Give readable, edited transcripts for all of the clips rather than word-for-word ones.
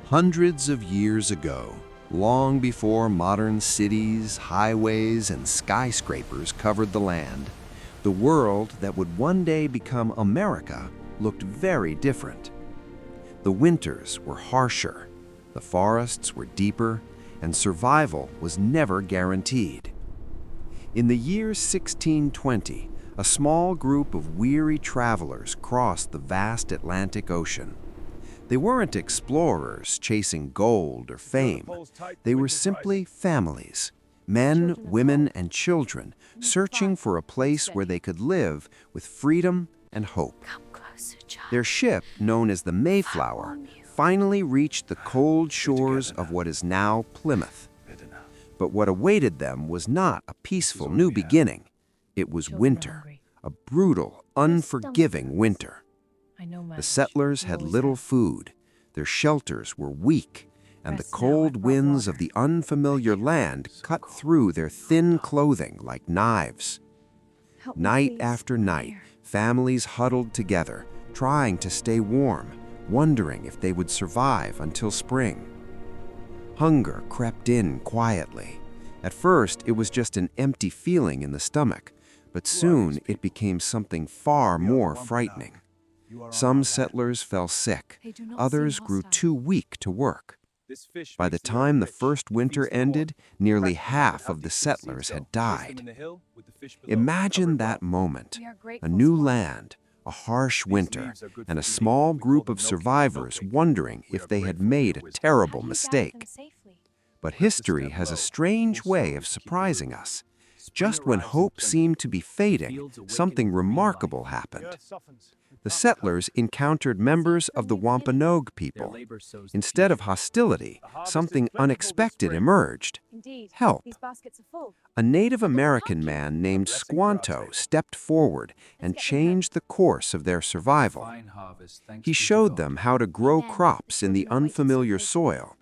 Hundreds of years ago, long before modern cities, highways, and skyscrapers covered the land, the world that would one day become America looked very different. The winters were harsher, the forests were deeper, and survival was never guaranteed. In the year 1620, a small group of weary travelers crossed the vast Atlantic Ocean. They weren't explorers chasing gold or fame. They were simply families, men, women, and children, searching for a place where they could live with freedom and hope. Their ship, known as the Mayflower, finally reached the cold shores of what is now Plymouth. But what awaited them was not a peaceful new beginning. It was winter, a brutal, unforgiving winter. The settlers had little food, their shelters were weak, and the cold winds of the unfamiliar land cut through their thin clothing like knives. Night after night, families huddled together, trying to stay warm, wondering if they would survive until spring. Hunger crept in quietly. At first, it was just an empty feeling in the stomach, but soon it became something far more frightening. Some settlers fell sick, others grew too weak to work. By the time the first winter ended, nearly half of the settlers had died. Imagine that moment, a new land, a harsh winter, and a small group of survivors wondering if they had made a terrible mistake. But history has a strange way of surprising us. Just when hope seemed to be fading, something remarkable happened. The settlers encountered members of the Wampanoag people. Instead of hostility, something unexpected emerged: help. A Native American man named Squanto stepped forward and changed the course of their survival. He showed them how to grow crops in the unfamiliar soil.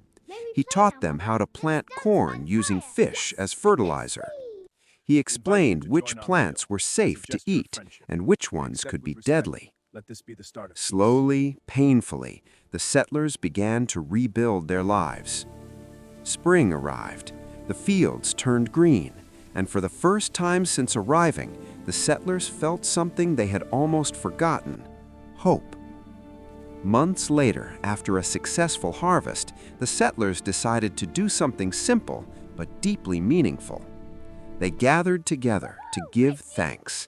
He taught them how to plant corn using fish as fertilizer. He explained which plants were safe to eat and which ones could be deadly. Slowly, painfully, the settlers began to rebuild their lives. Spring arrived, the fields turned green, and for the first time since arriving, the settlers felt something they had almost forgotten: hope. Months later, after a successful harvest, the settlers decided to do something simple but deeply meaningful. They gathered together to give thanks.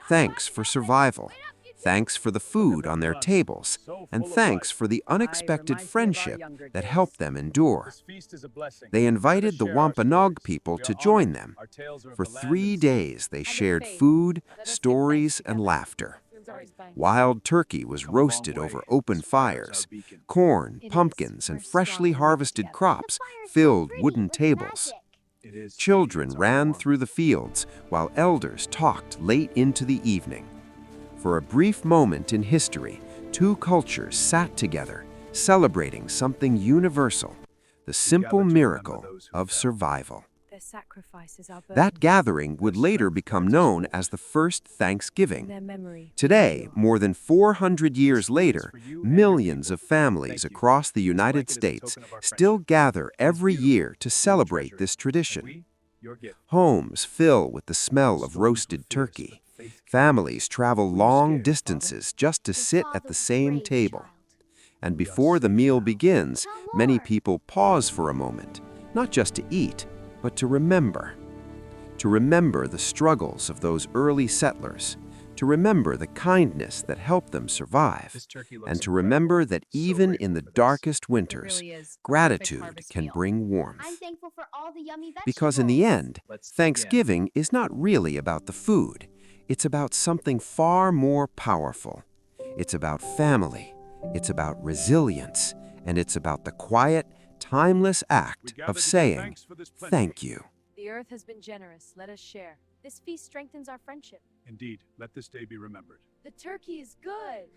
Thanks for survival. Thanks for the food on their tables, and thanks for the unexpected friendship that helped them endure. They invited the Wampanoag people to join them. For 3 days, they shared food, stories, and laughter. Wild turkey was roasted over open fires. Corn, pumpkins, and freshly harvested crops filled wooden tables. Children ran through the fields, while elders talked late into the evening. For a brief moment in history, two cultures sat together, celebrating something universal: the simple miracle of survival. That gathering would later become known as the first Thanksgiving. Today, more than 400 years later, millions of families across the United States still gather every year to celebrate this tradition. Homes fill with the smell of roasted turkey. Families travel long distances just to sit at the same table. And before the meal begins, many people pause for a moment, not just to eat, but to remember. To remember the struggles of those early settlers, to remember the kindness that helped them survive, and to remember that even in the darkest winters, gratitude can bring warmth. Because in the end, Thanksgiving is not really about the food. It's about something far more powerful. It's about family, it's about resilience, and it's about the quiet, timeless act of saying, "Thank you." The earth has been generous. Let us share. This feast strengthens our friendship. Indeed, let this day be remembered. The turkey is good.